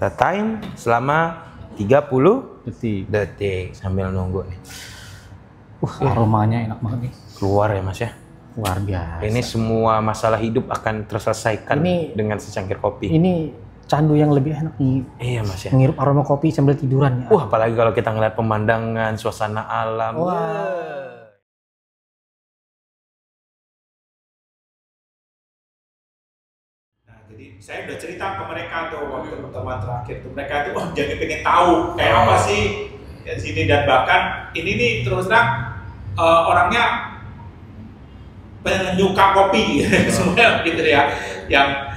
The time selama 30 detik. detik sambil nunggu nih. Aromanya enak banget nih. Keluar ya Mas ya. Luar biasa. Ini semua masalah hidup akan terselesaikan dengan secangkir kopi. Ini candu yang lebih enak nih. Iya Mas ya. Menghirup aroma kopi sambil tiduran ya. Apalagi kalau kita ngeliat pemandangan, suasana alam. Jadi saya udah cerita ke mereka tuh waktu pertemuan terakhir tuh, mereka tuh jadi pengen tahu kayak apa sih ya sini, dan bahkan ini nih terus terang orangnya penyuka kopi semua gitu ya, yang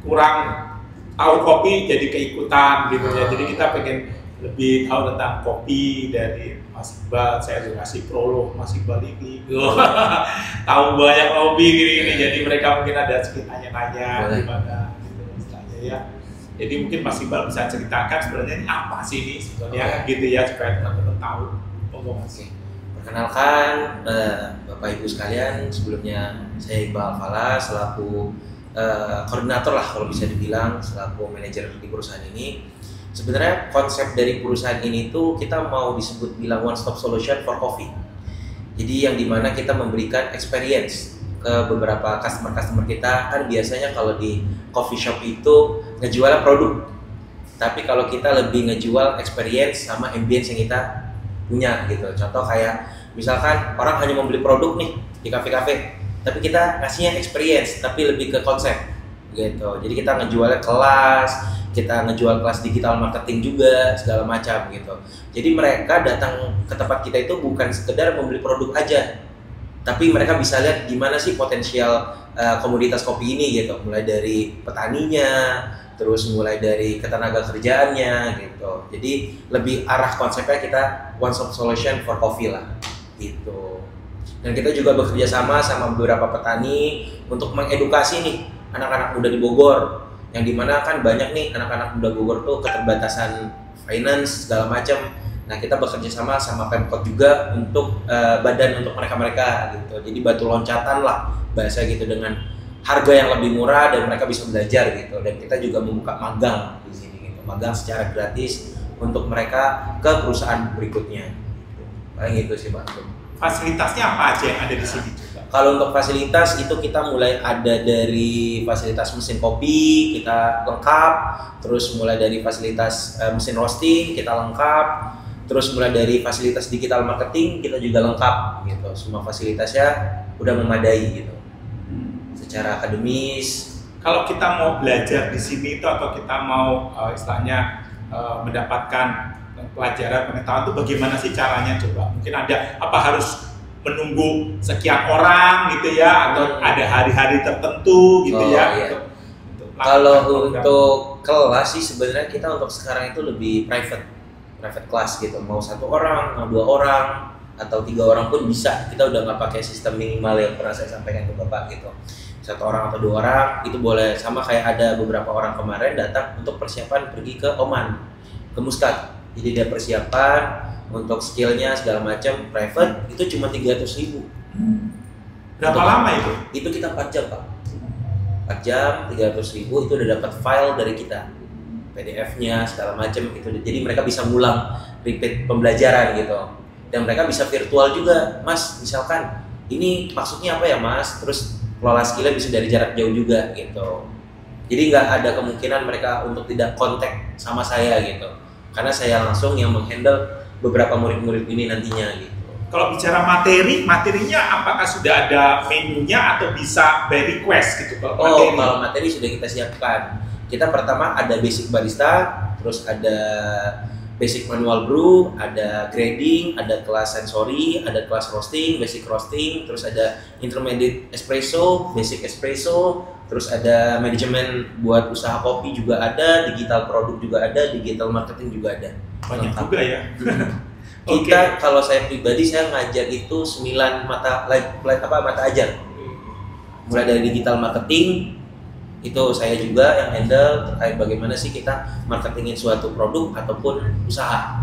kurang tahu kopi jadi keikutan gitu ya. Jadi kita pengen lebih tahu tentang kopi dari Mas Iqbal. Saya juga kasih prolog Mas Iqbal ini tahu banyak kopi gini, jadi mereka mungkin ada sedikit tanya-tanya gimana gitu istilahnya ya. Jadi mungkin Mas Iqbal bisa ceritakan sebenarnya ini apa sih ini sebenarnya gitu ya, supaya teman-teman tahu. Perkenalkan Bapak Ibu sekalian, sebelumnya saya Iqbal Fala selaku koordinator lah kalau bisa dibilang, selaku manajer di perusahaan ini. Sebenarnya konsep dari perusahaan ini tuh kita mau disebut bilang one stop solution for coffee. Jadi yang dimana kita memberikan experience ke beberapa customer kita. Kan biasanya kalau di coffee shop itu ngejual produk, tapi kalau kita lebih ngejual experience sama ambience yang kita punya gitu. Contoh kayak misalkan orang hanya membeli produk nih di kafe-kafe, tapi kita ngasihnya experience, tapi lebih ke konsep gitu. Jadi kita ngejualnya kelas, kita ngejual kelas digital marketing juga segala macam gitu. Jadi mereka datang ke tempat kita itu bukan sekedar membeli produk aja, tapi mereka bisa lihat gimana sih potensial komoditas kopi ini gitu. Mulai dari petaninya, terus mulai dari ketenaga kerjaannya gitu. Jadi lebih arah konsepnya kita one stop solution for coffee lah gitu. Dan kita juga bekerja sama beberapa petani untuk mengedukasi nih anak-anak muda di Bogor, yang dimana kan banyak nih anak-anak muda Bogor tuh keterbatasan finance segala macam. Nah kita bekerja sama Pemkot juga untuk badan untuk mereka gitu. Jadi batu loncatan lah bahasa gitu, dengan harga yang lebih murah dan mereka bisa belajar gitu. Dan kita juga membuka magang di sini gitu, magang secara gratis untuk mereka ke perusahaan berikutnya. Paling itu sih Pak. Fasilitasnya apa aja yang ada di sini? Kalau untuk fasilitas itu kita mulai ada dari fasilitas mesin kopi kita lengkap, terus mulai dari fasilitas mesin roasting kita lengkap, terus mulai dari fasilitas digital marketing kita juga lengkap gitu. Semua fasilitasnya udah memadai gitu. Secara akademis. Kalau kita mau belajar di sini itu atau kita mau istilahnya mendapatkan pelajaran pengetahuan itu bagaimana sih caranya coba? Mungkin ada apa, harus menunggu sekian orang gitu ya, atau ada hari-hari tertentu gitu ya? Iya. Kalau untuk kelas sih sebenarnya kita untuk sekarang itu lebih private class gitu. Mau 1 orang, mau 2 orang, atau 3 orang pun bisa. Kita udah nggak pakai sistem minimal yang pernah saya sampaikan ke Bapak gitu. 1 orang atau 2 orang itu boleh. Sama kayak ada beberapa orang kemarin datang untuk persiapan pergi ke Oman, ke Muscat. Jadi dia persiapan untuk skillnya segala macam private, itu cuma 300.000. Berapa lama itu? Itu kita 4 jam Pak. 4 jam 300.000 itu udah dapat file dari kita, PDF-nya segala macam itu. Jadi mereka bisa ngulang repeat pembelajaran gitu. Dan mereka bisa virtual juga, Mas. Misalkan ini maksudnya apa ya Mas? Terus kelola skillnya bisa dari jarak jauh juga gitu. Jadi nggak ada kemungkinan mereka untuk tidak kontak sama saya gitu, karena saya langsung yang menghandle beberapa murid-murid ini nantinya gitu. Kalau bicara materinya apakah sudah ada menunya atau bisa by request gitu? Kalau materi sudah kita siapkan. Kita pertama ada basic barista, terus ada basic manual brew, ada grading, ada kelas sensory, ada kelas roasting, basic roasting, terus ada intermediate espresso, basic espresso, terus ada manajemen buat usaha kopi juga ada, digital produk juga ada, digital marketing juga ada. Banyak juga ya. Kita kalau saya pribadi saya ngajar itu 9 mata ajar. Mulai dari digital marketing itu saya juga yang handle terkait bagaimana sih kita marketingin suatu produk ataupun usaha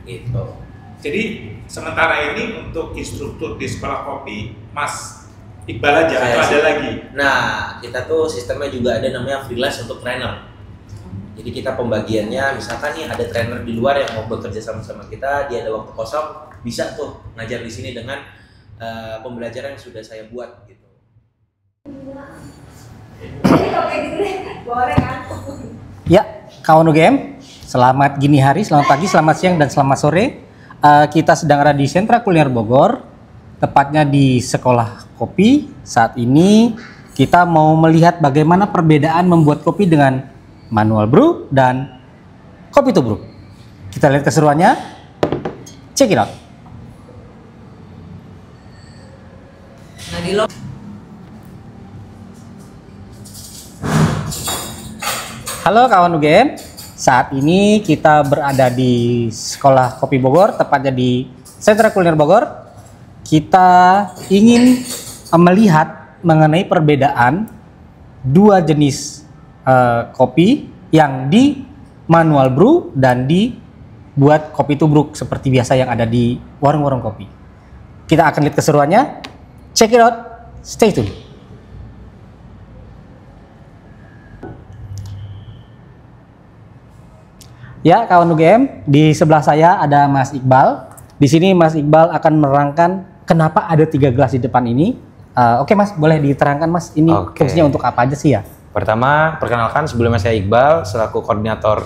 gitu. Jadi sementara ini untuk instruktur di sekolah kopi Mas Iqbal aja atau ada lagi? Nah kita tuh sistemnya juga ada namanya freelance untuk trainer. Jadi kita pembagiannya, misalkan nih ada trainer di luar yang mau bekerja sama-sama kita, dia ada waktu kosong, bisa tuh ngajar di sini dengan pembelajaran yang sudah saya buat gitu. Ya, kawan UGM, selamat gini hari, selamat pagi, selamat siang, dan selamat sore. Kita sedang ada di Sentra Kuliner Bogor, tepatnya di Sekolah Kopi. Saat ini kita mau melihat bagaimana perbedaan membuat kopi dengan manual brew dan kopi tubruk. Kita lihat keseruannya. Check it out. Halo kawan UGM, saat ini kita berada di Sekolah Kopi Bogor, tepatnya di Sentra Kuliner Bogor. Kita ingin melihat mengenai perbedaan dua jenis kopi yang di manual brew dan dibuat kopi tubruk seperti biasa yang ada di warung-warung kopi. Kita akan lihat keseruannya. Check it out. Stay tune. Ya, kawan UGM, di sebelah saya ada Mas Iqbal. Di sini Mas Iqbal akan menerangkan kenapa ada 3 gelas di depan ini. Oke Mas, boleh diterangkan Mas, ini fungsinya untuk apa aja sih ya? Pertama, perkenalkan, sebelumnya saya Iqbal selaku koordinator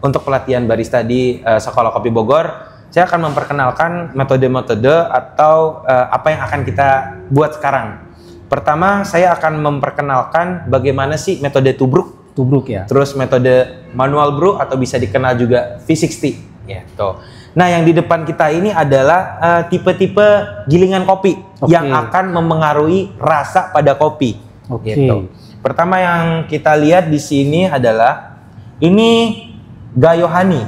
untuk pelatihan barista di Sekolah Kopi Bogor. Saya akan memperkenalkan metode-metode atau apa yang akan kita buat sekarang. Pertama, saya akan memperkenalkan bagaimana sih metode tubruk. Tubruk ya. Terus metode manual brew atau bisa dikenal juga V60 gitu. Nah, yang di depan kita ini adalah tipe-tipe gilingan kopi yang akan memengaruhi rasa pada kopi. Gitu. Pertama yang kita lihat di sini adalah ini Gayo Honey.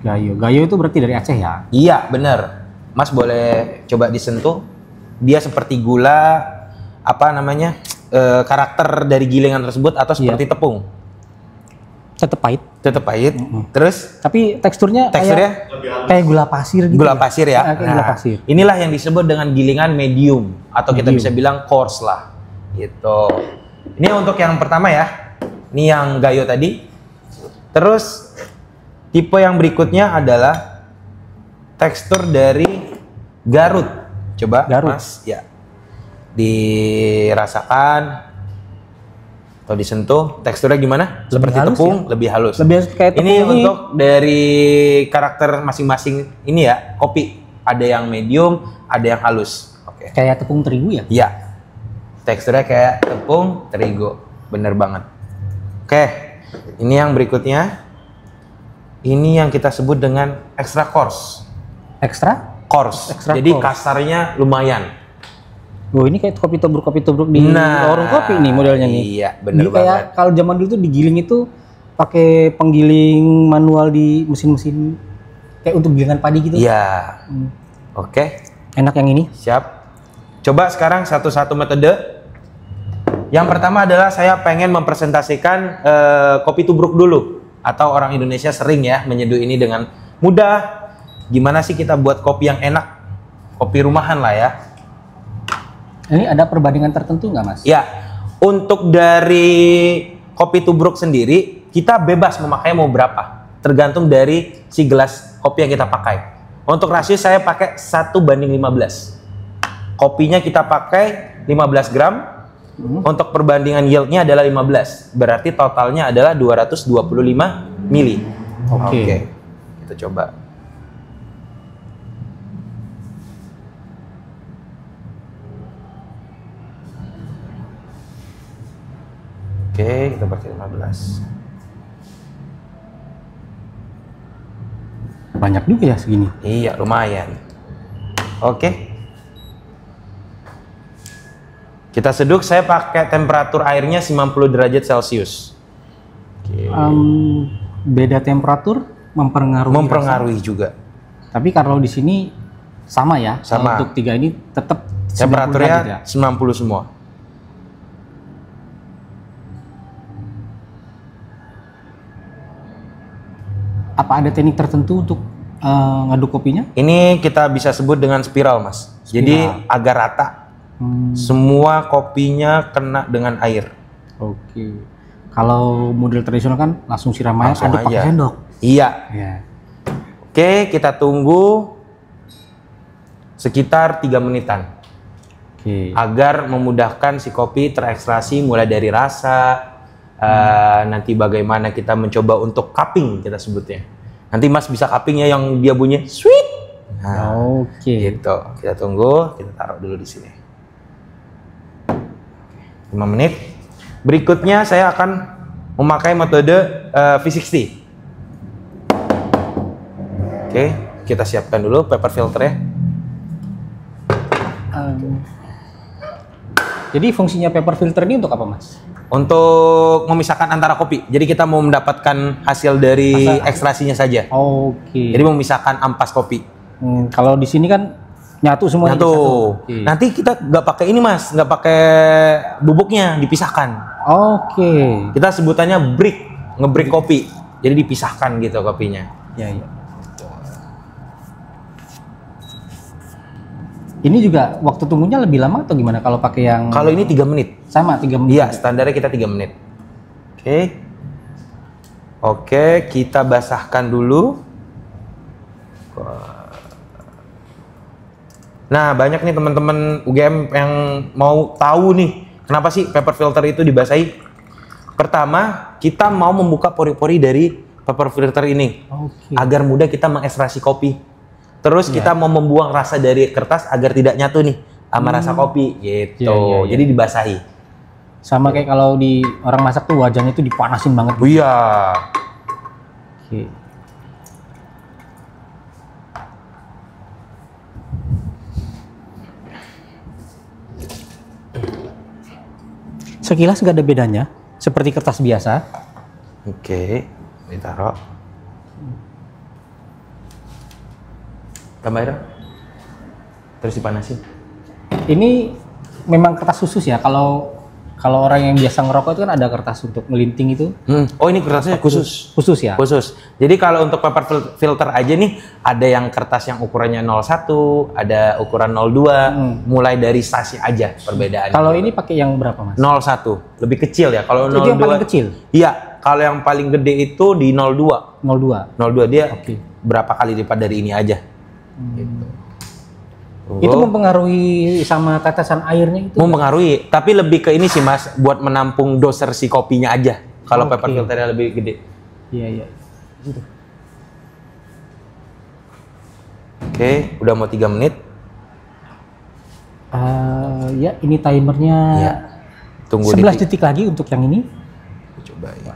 Gayo itu berarti dari Aceh ya? Iya, bener. Mas boleh coba disentuh. Dia seperti gula, apa namanya, karakter dari gilingan tersebut atau seperti tepung. Tetap pahit. Tetap pahit. Terus? Tapi teksturnya kayak gula pasir gitu. Gula pasir ya. Kayak gula pasir. Inilah yang disebut dengan gilingan medium atau kita bisa bilang coarse lah. Gitu. Ini untuk yang pertama ya. Ini yang Gayo tadi. Terus tipe yang berikutnya adalah tekstur dari Garut. Coba Garut. Mas, ya. Dirasakan atau disentuh, teksturnya gimana? Seperti tepung, lebih halus. Lebih kayak tepung. Ini untuk dari karakter masing-masing ini ya, kopi. Ada yang medium, ada yang halus. Oke. Kayak tepung terigu ya? Iya. Teksturnya kayak tepung terigu. Bener banget. Oke. Ini yang berikutnya. Ini yang kita sebut dengan extra coarse. Extra? Coarse. Extra Jadi coarse. kasarnya lumayan. Oh, ini kayak kopi tubruk di warung kopi nih modelnya nih. Iya, bener ini banget. Kayak kalau zaman dulu tuh digiling itu pakai penggiling manual di mesin-mesin kayak untuk gilingan padi gitu. Iya. Oke. Enak yang ini. Siap. Coba sekarang satu-satu metode. Yang pertama adalah saya pengen mempresentasikan kopi tubruk dulu. Atau orang Indonesia sering ya menyeduh ini dengan mudah. Gimana sih kita buat kopi yang enak? Kopi rumahan lah ya. Ini ada perbandingan tertentu nggak Mas? Ya, untuk dari kopi tubruk sendiri, kita bebas memakai mau berapa. Tergantung dari si gelas kopi yang kita pakai. Untuk rasio saya pakai 1:15. Kopinya kita pakai 15 gram. Untuk perbandingan yieldnya adalah 15. Berarti totalnya adalah 225 mili. Oke. Kita coba. Oke, kita pakai 15. Banyak juga ya segini. Iya, lumayan. Oke. Kita seduk, saya pakai temperatur airnya 90 derajat Celcius. Beda temperatur mempengaruhi rasa. Juga. Tapi kalau di sini sama ya. Sama. Untuk 3 ini tetap temperaturnya 90 semua. Apa ada teknik tertentu untuk ngaduk kopinya? Ini kita bisa sebut dengan spiral, Mas. Jadi agar rata. Semua kopinya kena dengan air. Oke. Kalau model tradisional kan langsung siram air, Langsung aduk pakai aja. sendok. Iya. Ya. Oke, kita tunggu sekitar 3 menitan Oke. agar memudahkan si kopi terekstraksi mulai dari rasa, nanti bagaimana kita mencoba untuk cupping kita sebutnya. Nanti Mas bisa cuppingnya yang dia bunyi sweet. Nah, Oke. gitu. Kita tunggu, kita taruh dulu di sini. 5 menit. Berikutnya saya akan memakai metode V60. Oke, kita siapkan dulu paper filternya. Jadi fungsinya paper filter ini untuk apa, Mas? Untuk memisahkan antara kopi. Jadi kita mau mendapatkan hasil dari ekstraksinya saja. Oke. Jadi memisahkan ampas kopi. Kalau di sini kan nyatu semuanya. Nyatu. jadi satu. Oke. Nanti kita nggak pakai ini Mas, nggak pakai bubuknya, dipisahkan. Oke. Kita sebutannya break, ngebreak kopi. Jadi dipisahkan gitu kopinya. Ya, ya. Ini juga waktu tunggunya lebih lama atau gimana kalau pakai yang Kalau ini 3 menit. sama 3 menit? Iya, standarnya kita 3 menit. Oke. Oke, kita basahkan dulu. Nah, banyak nih teman-teman UGM yang mau tahu nih, kenapa sih paper filter itu dibasahi? Pertama, kita mau membuka pori-pori dari paper filter ini. Oke. Agar mudah kita mengekstraksi kopi. Terus kita mau membuang rasa dari kertas agar tidak nyatu nih sama rasa kopi gitu. Iya, iya, iya. Jadi dibasahi. Sama kayak kalau di orang masak tuh wajannya itu dipanasin banget. Oh iya. Oke. Sekilas nggak ada bedanya, seperti kertas biasa. Oke, ditaruh. Tambah air. Terus dipanasin. Ini memang kertas khusus ya. Kalau orang yang biasa ngerokok itu kan ada kertas untuk melinting itu. Oh, ini kertasnya khusus. Khusus ya. Khusus. Jadi kalau untuk paper filter aja nih, ada yang kertas yang ukurannya 01, ada ukuran 02, mulai dari size aja perbedaannya. Kalau ini pakai yang berapa, Mas? 01, lebih kecil ya. Kalau 02 Itu yang paling kecil. Iya, kalau yang paling gede itu di 02. 02. 02 dia Oke. berapa kali lipat dari ini aja. Gitu. Itu mempengaruhi sama tetesan airnya itu. Mempengaruhi, tapi lebih ke ini sih Mas, buat menampung doser si kopinya aja. Kalau Oke. paper filternya lebih gede. Iya, iya. Gitu. Oke, udah mau 3 menit. Ya, ini timernya. Ya. Tunggu 11 detik lagi untuk yang ini. Coba ya.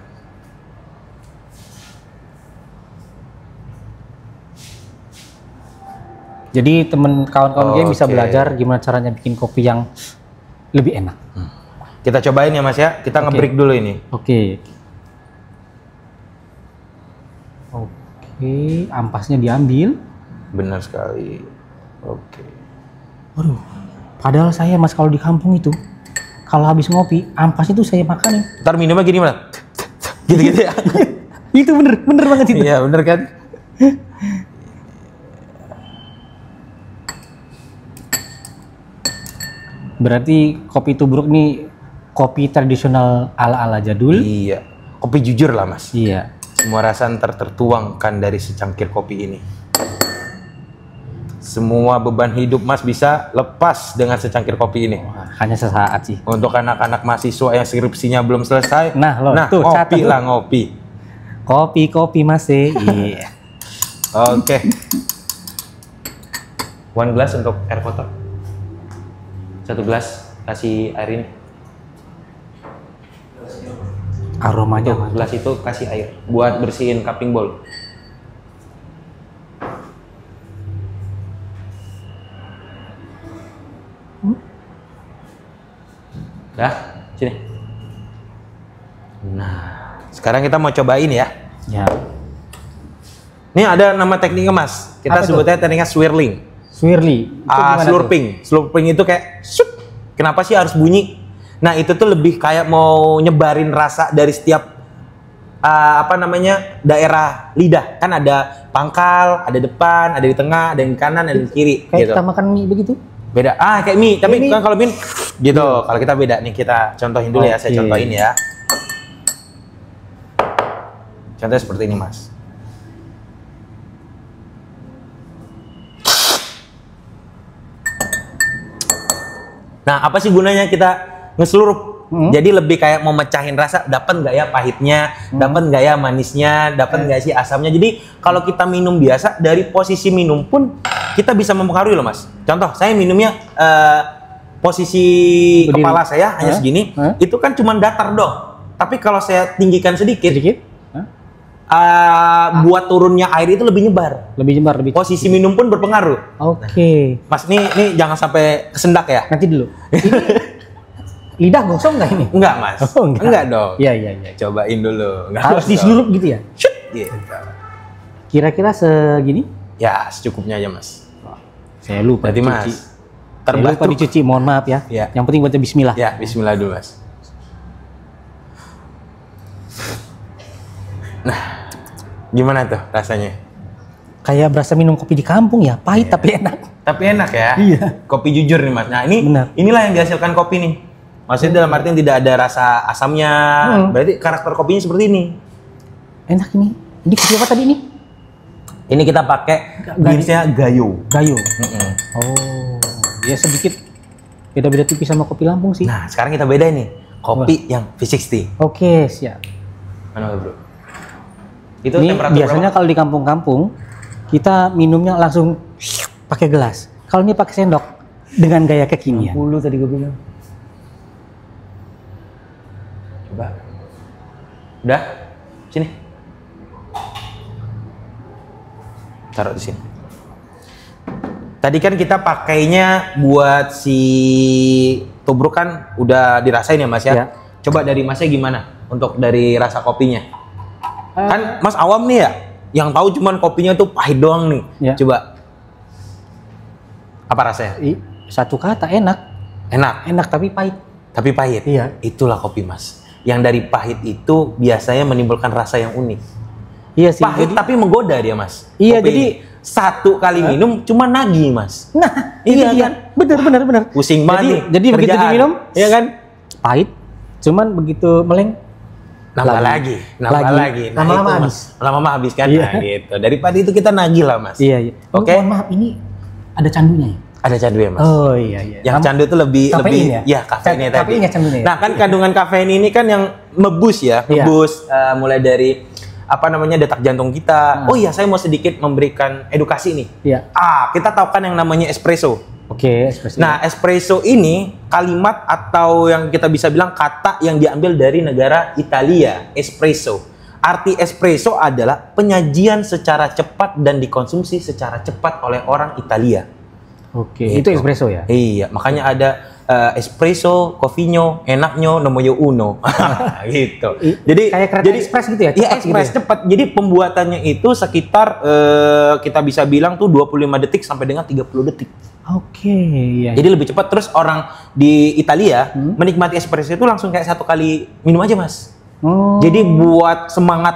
Jadi kawan-kawan game bisa Oke. belajar gimana caranya bikin kopi yang lebih enak. Kita cobain ya Mas ya. Kita Oke. nge-break dulu ini. Oke. Oke, ampasnya diambil. Benar sekali. Oke. Waduh, padahal saya Mas kalau di kampung itu, kalau habis ngopi, ampas itu saya makan ya. Ntar minumnya gini Mas. Gitu-gitu ya. Itu bener banget itu. Iya, bener kan? Berarti kopi tubruk nih kopi tradisional ala-ala jadul. Iya. Kopi jujur lah Mas. Iya. Semua rasa tertuangkan dari secangkir kopi ini. Semua beban hidup Mas bisa lepas dengan secangkir kopi ini. Wah, hanya sesaat sih. Untuk anak-anak mahasiswa yang skripsinya belum selesai, Nah, loh, tuh, ngopi catat tuh. lah ngopi. Kopi Mas. Iya. Oke. One glass untuk air kotor. 1 gelas kasih air ini. Aromanya Tuh, mantap. gelas itu kasih air buat bersihin cupping bowl. Dah, sini. Nah, sekarang kita mau cobain ya. Ya. Ini ada nama tekniknya Mas. Kita Apa sebutnya tekniknya swirling. Swirly. Itu gimana tuh? Slurping. Slurping itu kayak sup. Kenapa sih harus bunyi? Nah, itu tuh lebih kayak mau nyebarin rasa dari setiap daerah lidah. Kan ada pangkal, ada depan, ada di tengah, ada di kanan, ada di kiri Kayak gitu. kita makan mie begitu? Beda. Kayak mie, tapi Mie. kan kalau mie gitu. Kalau kita beda nih, kita contohin dulu ya. Saya Oke. contohin ya. Contohnya seperti ini, Mas. Nah, apa sih gunanya kita ngeselurup? Jadi lebih kayak mau mecahin rasa, dapat nggak ya pahitnya, dapat nggak ya manisnya, dapat nggak sih asamnya. Jadi kalau kita minum biasa, dari posisi minum pun kita bisa mempengaruhi loh, Mas. Contoh, saya minumnya posisi Berdiri. kepala saya hanya segini, itu kan cuma datar dong. Tapi kalau saya tinggikan sedikit, buat turunnya air itu lebih nyebar. Lebih nyebar, lebih. Posisi minum pun berpengaruh. Oke. Mas, nih jangan sampai kesendak ya. Nanti dulu. Ini lidah gosong nggak ini? Enggak, Mas. Oh, enggak. Enggak dong. Iya, iya, iya. Cobain dulu. Enggak Harus dong. diselurup gitu ya? Shut. Gitu. Kira-kira segini? Ya, secukupnya aja, Mas. Saya lupa Berarti, dicuci. Mas, Saya lupa terbatuk. dicuci, mohon maaf ya. Ya. Yang penting baca bismillah. Ya, bismillah dulu, Mas. Nah, gimana tuh rasanya? Kayak berasa minum kopi di kampung ya, pahit tapi enak. Tapi enak ya? Iya. Kopi jujur nih, Mas. Nah, Benar. inilah yang dihasilkan kopi nih. Maksudnya dalam artian tidak ada rasa asamnya. Berarti karakter kopinya seperti ini. Enak ini. Ini kopi apa tadi ini? Ini kita pakai jenisnya Gayo. Gayo. Oh, ya sedikit beda-beda tipis sama kopi Lampung sih. Nah, sekarang kita beda nih. Kopi yang V60. Oke, siap. Mana, Bro? Itu Ini temperatur biasanya berapa? kalau di kampung-kampung kita minumnya langsung pakai gelas. Kalau ini pakai sendok dengan gaya kekinian. 60 tadi gue bilang. Coba. Udah? Sini. Taruh di sini. Tadi kan kita pakainya buat si tubruk kan udah dirasain ya, Mas ya? Ya. Coba dari Masnya gimana untuk dari rasa kopinya? Kan Mas awam nih ya, yang tahu cuman kopinya tuh pahit doang nih. Ya. Coba. Apa rasanya? Satu kata enak. Enak, Enak tapi pahit. tapi pahit. Iya. Itulah kopi, Mas. Yang dari pahit itu biasanya menimbulkan rasa yang unik. Iya sih. Pahit Jadi, tapi menggoda dia, Mas. Iya, Kopi jadi- ini. Satu kali minum cuma nagih, Mas. nah, Iya itu dia. kan? Benar. Pusing banget nih. Jadi begitu kerjaan. diminum, Iya kan? pahit. Cuman begitu meleng, Nambah lagi, nambah Lagi. lagi. Nah, Lama-lama itu, Mas. habis. Lama-lama habis kan? Iya. Nah, gitu. Daripada itu kita nagih lah, Mas. Iya. Oke. Mohon maaf, ini ada candunya ya? Ada candu ya, Mas? Oh iya. Yang candu itu lebih Kafein ya? kafeinnya tadi. Kafein ya candunya ya? Nah, kan kandungan kafein ini kan yang ngebus ya, Iya. ngebus mulai dari apa namanya detak jantung kita. Oh iya, saya mau sedikit memberikan edukasi nih. Iya. Kita tahu kan yang namanya espresso. Oke, espresso. Nah, espresso ini kalimat atau yang kita bisa bilang kata yang diambil dari negara Italia, espresso. Arti espresso adalah penyajian secara cepat dan dikonsumsi secara cepat oleh orang Italia. Oke, Gitu. itu espresso ya? Iya, makanya ada espresso, coffee-nyo, enaknya, nomornya uno. Gitu. Kayak kereta ekspres gitu ya? Iya, Cepat ekspres gitu ya? cepat. Jadi pembuatannya itu sekitar kita bisa bilang tuh 25 detik sampai dengan 30 detik. Oke, iya. Jadi lebih cepat. Terus orang di Italia menikmati espresso itu langsung kayak satu kali minum aja, Mas. Oh, Jadi buat semangat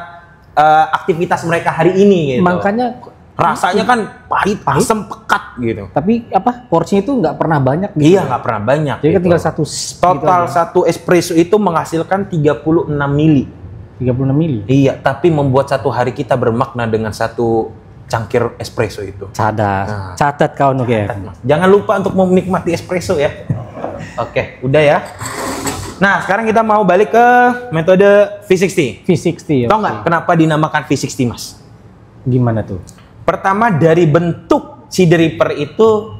aktivitas mereka hari ini gitu. makanya Rasanya kan pahit, asam, pekat gitu. tapi apa porsinya itu nggak pernah banyak gitu. Iya, nggak pernah banyak. Jadi kan gitu. tinggal satu Total gitu aja. satu espresso itu menghasilkan 36 mili. 36 mili. Iya, tapi membuat satu hari kita bermakna dengan satu cangkir espresso itu. Cadas. Catat kawan oke. Jangan lupa untuk menikmati espresso ya. Oke, udah ya. Nah, sekarang kita mau balik ke metode V60. V60. Tahu nggak kenapa dinamakan V60, Mas? Gimana tuh? Pertama, dari bentuk si dripper itu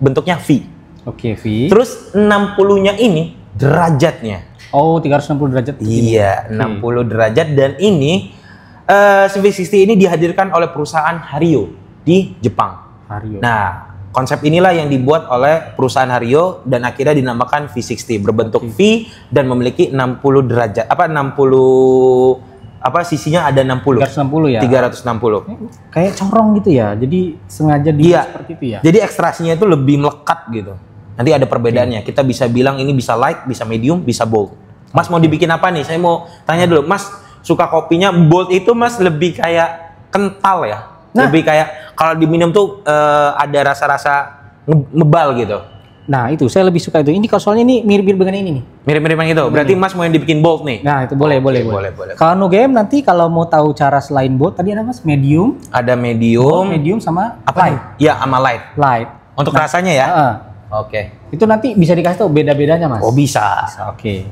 bentuknya V. Oke, V. Terus 60-nya ini derajatnya. Oh, 360 derajat. Iya, 60 derajat. Dan ini V60 ini dihadirkan oleh perusahaan Hario di Jepang. Hario. Nah, konsep inilah yang dibuat oleh perusahaan Hario dan akhirnya dinamakan V60, berbentuk V dan memiliki 60 derajat. 60 sisinya ada 60. 360 ya. 360. Kayak corong gitu ya. Jadi sengaja Iya. seperti itu ya. Jadi ekstraksinya itu lebih melekat gitu. Nanti ada perbedaannya. Kita bisa bilang ini bisa light, bisa medium, bisa bold. Mas mau dibikin apa nih? Saya mau tanya dulu. Mas suka kopinya bold itu, Mas, lebih kayak kental ya? Nah. Lebih kayak kalau diminum tuh ada rasa-rasa ngebal gitu. Nah itu saya lebih suka itu. Ini kalau soalnya ini mirip-mirip dengan ini nih. Mirip-mirip yang itu. Berarti Mas mau yang dibikin bold nih. Nah itu boleh, boleh. Kalau no game nanti kalau mau tahu cara selain bold tadi ada Mas medium, Ada bold, medium. medium sama Apa light. nih? Ya, sama light. Light. Untuk rasanya ya. Heeh. Oke. Itu nanti bisa dikasih tahu beda-bedanya Mas. Oh bisa. Oke.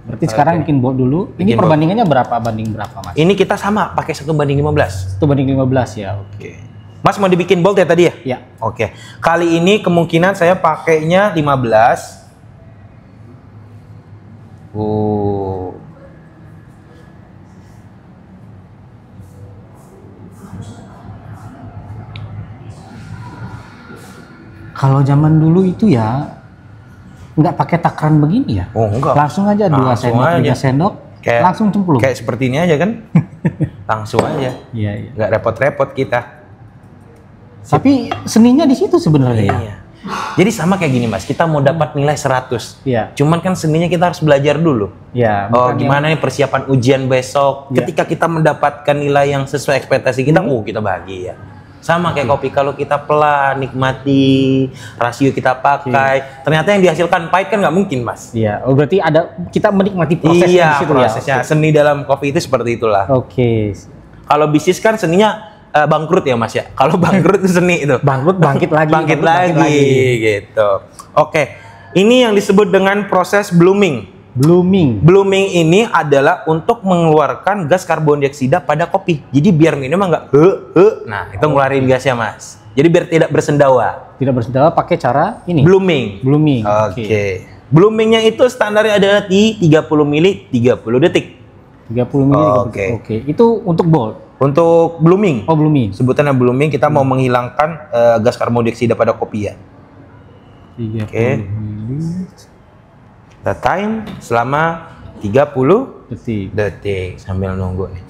Berarti sekarang bikin bold dulu. Ini Bikin bold. perbandingannya berapa banding berapa Mas? Ini kita sama pakai 1:15. 1:15 ya. Oke. Mas mau dibikin bold ya tadi ya? Ya. Oke. Kali ini kemungkinan saya pakainya 15. Kalau zaman dulu itu ya nggak pakai takaran begini ya. Oh enggak. Langsung aja 2 Langsung sendok, aja. 3 sendok, Kayak- langsung cemplung. Kayak seperti ini aja kan? Langsung aja. Iya, iya. Nggak repot-repot kita. Tapi seninya di situ sebenarnya ya. Iya. Jadi sama kayak gini Mas, kita mau dapat nilai 100. Iya. Cuman kan seninya kita harus belajar dulu. Ya, Oh, bukan gimana nih persiapan ujian besok? Iya. Ketika kita mendapatkan nilai yang sesuai ekspektasi kita, kita bahagia. Sama kayak kopi, kalau kita pelan, nikmati, rasio kita pakai, ternyata yang dihasilkan pahit kan nggak mungkin, Mas. Iya, oh berarti ada kita menikmati prosesnya Iya, di situ prosesnya. ya. Seni dalam kopi itu seperti itulah. Oke. Kalau bisnis kan seninya bangkrut ya, Mas ya. Kalau bangkrut itu seni itu. Bangkrut bangkit lagi. Bangkit bangkrut, lagi, gitu. Oke, ini yang disebut dengan proses blooming. Blooming. Blooming ini adalah untuk mengeluarkan gas karbon dioksida pada kopi. Jadi biar minum nggak nah itu ngeluarin gasnya Mas. Jadi biar tidak bersendawa. Tidak bersendawa pakai cara ini. Blooming. Blooming. Oke. Bloomingnya itu standarnya adalah di 30 mili 30 detik. 30 mili. Oke. Oke. Itu untuk bold. Untuk blooming. Oh, blooming. Sebutannya blooming, kita mau menghilangkan gas karbon dioksida pada kopi ya. 30 Oke. mili Kita time selama 30 detik. detik sambil nunggu nih.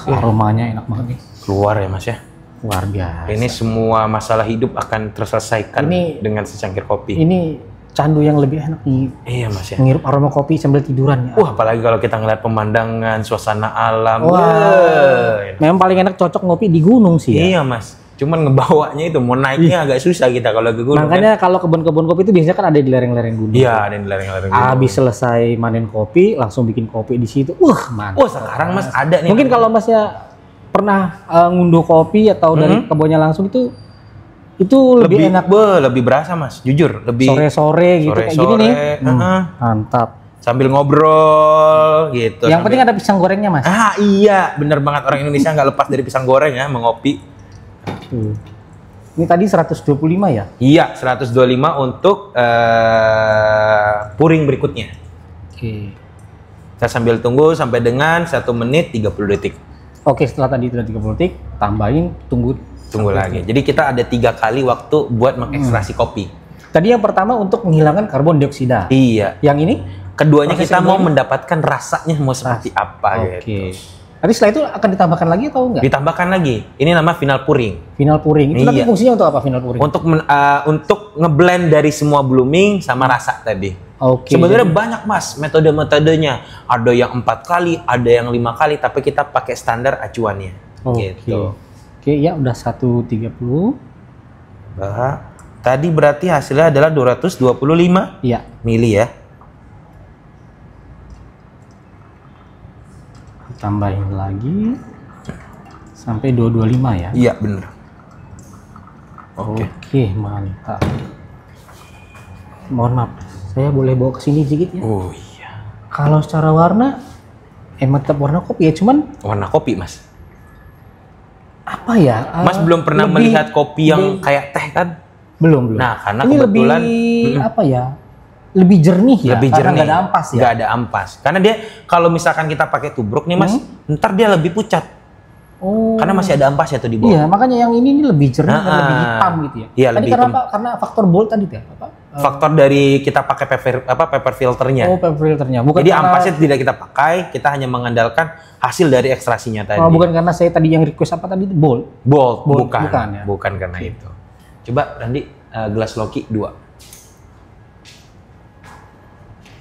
Aromanya enak banget nih. Keluar ya Mas ya. Luar biasa. Ini semua masalah hidup akan terselesaikan Ini- dengan secangkir kopi. Ini candu yang lebih enak nih. Iya Mas ya. Menghirup aroma kopi sambil tiduran ya. Wah, apalagi kalau kita ngeliat pemandangan, suasana alam. Wah. Wah. Memang paling enak cocok ngopi di gunung sih ya. Iya Mas. Cuman ngebawanya itu, mau naiknya agak susah kita kalau ke gunung. Makanya kalau kebun-kebun kopi itu biasanya kan ada di lereng-lereng gunung. Iya, ada di lereng-lereng gunung. Habis selesai manen kopi, langsung bikin kopi di situ. Mantap. Oh, sekarang Mas ada nih. Mungkin kalau Masnya pernah ngunduh kopi atau dari kebunnya langsung itu lebih enak lebih berasa Mas, jujur. Lebih sore-sore gitu kayak gini sore-sore, nih. Mantap. Mantap. Sambil ngobrol gitu. Yang penting ada pisang gorengnya Mas. Ah iya, bener banget, orang Indonesia nggak lepas dari pisang goreng ya, mengopi. Tuh. Ini tadi 125 ya? Iya, 125 untuk puring berikutnya. Oke. Saya sambil tunggu sampai dengan 1 menit 30 detik. Oke, setelah tadi sudah 30 detik, tambahin tunggu Lagi. Jadi kita ada 3 kali waktu buat mengekstraksi kopi. Tadi yang pertama untuk menghilangkan karbon dioksida. Iya. Yang ini? Keduanya Proses kita mau kedua ini? mendapatkan rasanya mau seperti apa Oke. gitu. Nanti setelah itu akan ditambahkan lagi atau enggak? Ditambahkan lagi. Ini nama final puring. Final puring. Itu nanti Iya. fungsinya untuk apa final puring? Untuk ngeblend dari semua blooming sama rasa tadi. Oke. Sebenarnya banyak Mas metode-metodenya. Ada yang 4 kali, ada yang 5 kali, tapi kita pakai standar acuannya. Oke. Gitu. Oke, ya udah 130. Tadi berarti hasilnya adalah 225 Iya. mili ya. Tambahin lagi sampai 225 ya. Iya bener. Oke, mantap. Mohon maaf, saya boleh bawa ke sini sedikit ya? Oh iya. Kalau secara warna, emang tetap warna kopi ya, cuman Warna kopi Mas. apa ya? Mas belum pernah lebih- melihat kopi yang kayak teh kan? belum. Nah, karena ini kebetulan lebih apa ya? Lebih jernih ya. lebih karena jernih. nggak ada ampas ya. Nggak ada ampas. Karena dia kalau misalkan kita pakai tubruk nih Mas, ntar dia lebih pucat. Oh. Karena masih ada ampas ya tuh di bawah. Iya, makanya yang ini lebih jernih dan lebih hitam gitu ya. Iya, Tadi lebih karena hitam. apa? Karena faktor bold tadi tuh ya, apa? Faktor dari kita pakai paper filternya. Oh, paper filternya. Bukan Jadi karena, ampasnya tidak kita pakai, kita hanya mengandalkan hasil dari ekstrasinya tadi. oh, bukan karena saya tadi yang request apa tadi bold. Bold, Bold, bukan. bukan ya? Bukan karena itu. Coba Randi, gelas Loki 2.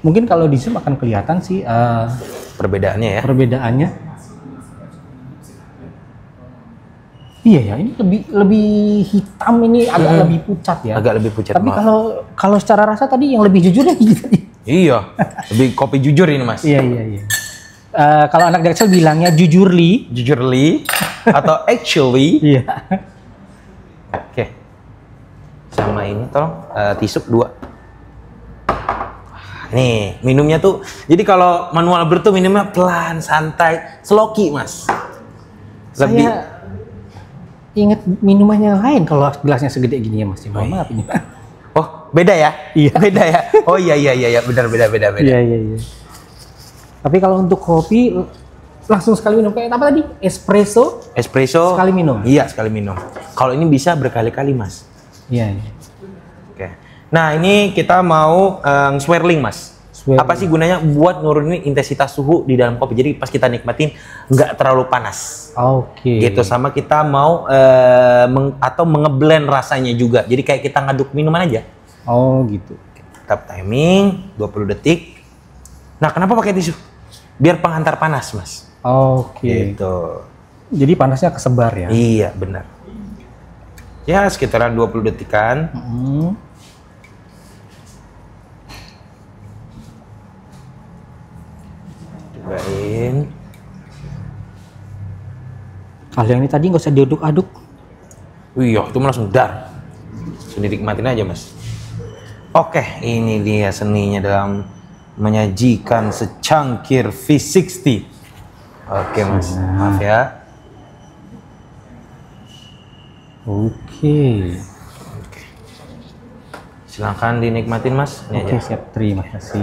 Mungkin kalau di Zoom akan kelihatan sih Perbedaannya ya. perbedaannya. Iya ya, ini lebih hitam, ini agak lebih pucat ya. Agak lebih pucat. Tapi Mas. kalau secara rasa tadi yang lebih jujur ya gitu. Iya, lebih kopi jujur ini Mas. Iya. Kalau anak Jaksel bilangnya jujurly. Jujurly atau actually. Iya. Oke. Sama ini tolong tisu 2. Nih, minumnya tuh. Jadi kalau manual brew tuh minumnya pelan, santai, sloki, Mas. Lebih Saya inget minumannya lain kalau gelasnya segede gini ya Mas. Mohon maaf ini. Oh, beda ya? Iya. Beda ya? Oh iya benar beda. Iya. Tapi kalau untuk kopi langsung sekali minum kayak apa tadi? Espresso sekali minum. Iya, sekali minum. Kalau ini bisa berkali-kali, Mas. Iya. Oke. Nah, ini kita mau swirling, Mas. Swirling. Apa sih gunanya? Buat nurunin intensitas suhu di dalam kopi. Jadi pas kita nikmatin nggak terlalu panas. Oke. Gitu, sama kita mau atau mengeblend rasanya juga. Jadi kayak kita ngaduk minuman aja. Oh, gitu. Tap timing 20 detik. Nah, kenapa pakai tisu? Biar penghantar panas, Mas. Oke. Gitu. Jadi panasnya kesebar ya. Iya, benar. Ya, sekitaran 20 detikan. Cobain. Kalau yang ini tadi nggak usah diaduk-aduk. Wih, itu langsung dar. Langsung dinikmatin aja, Mas. Oke, ini dia seninya dalam menyajikan secangkir V60. Oke, Mas. Maaf ya. Oke. Silakan dinikmatin, Mas. Ini Oke, aja. siap. Terima kasih.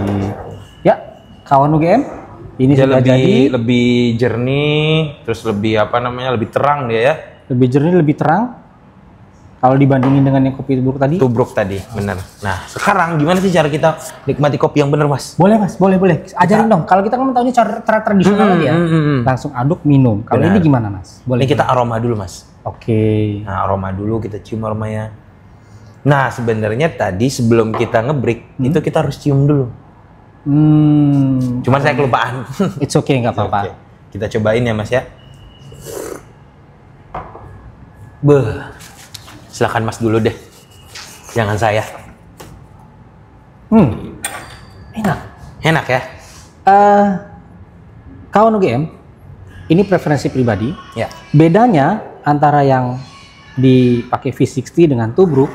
Ya, kawan UGM, ini Dia sudah jadi lebih jernih, terus lebih lebih terang dia ya. lebih jernih, lebih terang. Kalau dibandingin dengan yang kopi tubruk tadi. Tubruk tadi, bener. Nah, sekarang gimana sih cara kita nikmati kopi yang bener, Mas? Boleh Mas, boleh. Ajarin dong. Kalau kita kan tahunya cara tradisional aja ya. Langsung aduk, minum. Kalau Benar. ini gimana Mas? Boleh. Ini kita aroma dulu, Mas. Oke. Nah, aroma dulu, kita cium aromanya. Nah, sebenarnya tadi sebelum kita ngebreak, itu kita harus cium dulu. Cuman saya kelupaan. It's okay, nggak apa-apa. Oke. Kita cobain ya, Mas ya. Beuh. Silakan Mas dulu deh. Jangan saya. Enak. Enak ya? Kawan UGM, ini preferensi pribadi. Ya. Bedanya antara yang dipakai V60 dengan tubruk,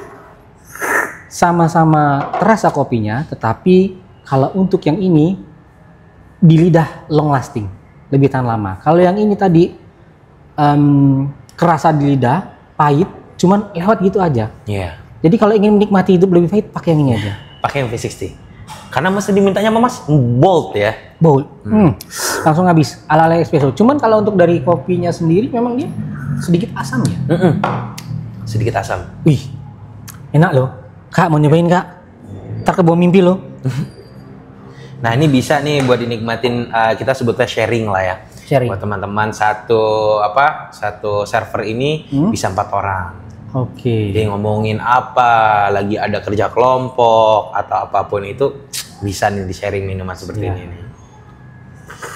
sama-sama terasa kopinya, tetapi kalau untuk yang ini di lidah long lasting, lebih tahan lama. Kalau yang ini tadi kerasa di lidah, pahit, cuman lewat gitu aja. Iya. Jadi kalau ingin menikmati hidup lebih pahit, pakai yang ini aja. Pakai yang V60. Karena mesti dimintanya sama Mas bold ya. Bold. Langsung habis ala-ala espresso. Cuman kalau untuk dari kopinya sendiri memang dia sedikit asam ya. Sedikit asam. Wih, enak loh. Kak, mau nyobain Kak? Ntar kebawa mimpi loh. Nah, ini bisa nih buat dinikmatin, kita sebutnya sharing lah ya. Sharing. Buat teman-teman satu server ini bisa 4 orang. Oke. Jadi ngomongin apa, lagi ada kerja kelompok atau apapun itu bisa nih di sharing minuman seperti ini nih.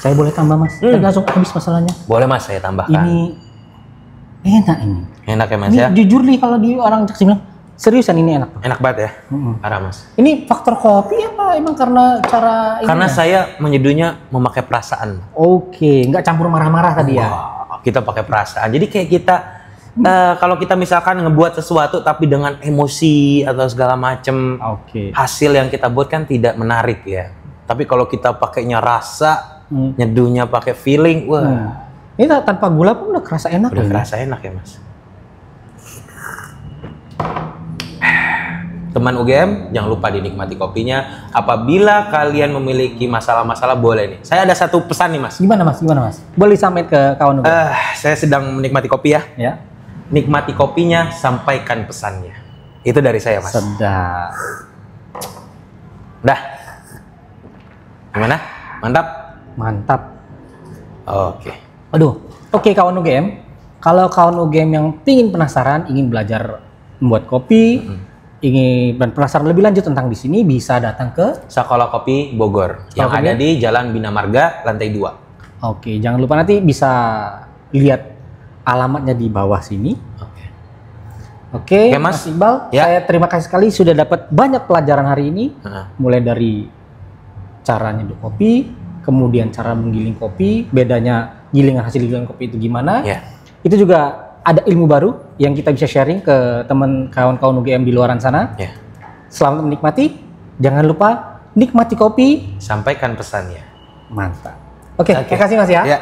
Saya boleh tambah Mas? Tadi langsung habis masalahnya. Boleh Mas, saya tambahkan. Ini enak ini. Enak ya Mas Ini ya? jujur nih kalau di orang Jaksel bilang, seriusan ini enak. Enak banget ya? Parah Mas. Ini faktor kopi apa emang karena cara ini? Karena saya menyeduhnya memakai perasaan. Oke, nggak campur marah-marah tadi ya. Wah, kita pakai perasaan. Jadi kayak kita kalau kita misalkan ngebuat sesuatu tapi dengan emosi atau segala macem, Oke. hasil yang kita buat kan tidak menarik ya. Tapi kalau kita pakainya rasa, nyeduhnya pakai feeling, wah, Ini tanpa gula pun udah kerasa enak udah loh. kerasa enak ya Mas. Teman UGM, jangan lupa dinikmati kopinya. Apabila kalian memiliki masalah-masalah, boleh nih. Saya ada satu pesan nih Mas. Gimana Mas? Boleh disampaikan ke kawan UGM? Saya sedang menikmati kopi ya. Ya. Nikmati kopinya, sampaikan pesannya. Itu dari saya Mas. Sedap. Udah? Gimana? Mantap? Mantap. Oke. Aduh. Oke kawan UGM. Kalau kawan UGM yang ingin penasaran, ingin belajar membuat kopi, ingin dan penasaran lebih lanjut tentang di sini, bisa datang ke Sekolah Kopi Bogor yang Kopi? ada di Jalan Bina Marga, lantai 2. Oke, jangan lupa nanti bisa lihat alamatnya di bawah sini. Oke. Oke, Oke, Mas. Mas Iqbal, Ya. saya terima kasih sekali sudah dapat banyak pelajaran hari ini. Heeh. Mulai dari cara nyeduh kopi, kemudian cara menggiling kopi, bedanya gilingan hasil gilingan kopi itu gimana. Ya. Itu juga ada ilmu baru yang kita bisa sharing ke teman kawan-kawan UGM di luaran sana. Ya. Selamat menikmati. Jangan lupa nikmati kopi. Sampaikan pesannya. Mantap. Oke, Oke. terima kasih Mas ya. Ya.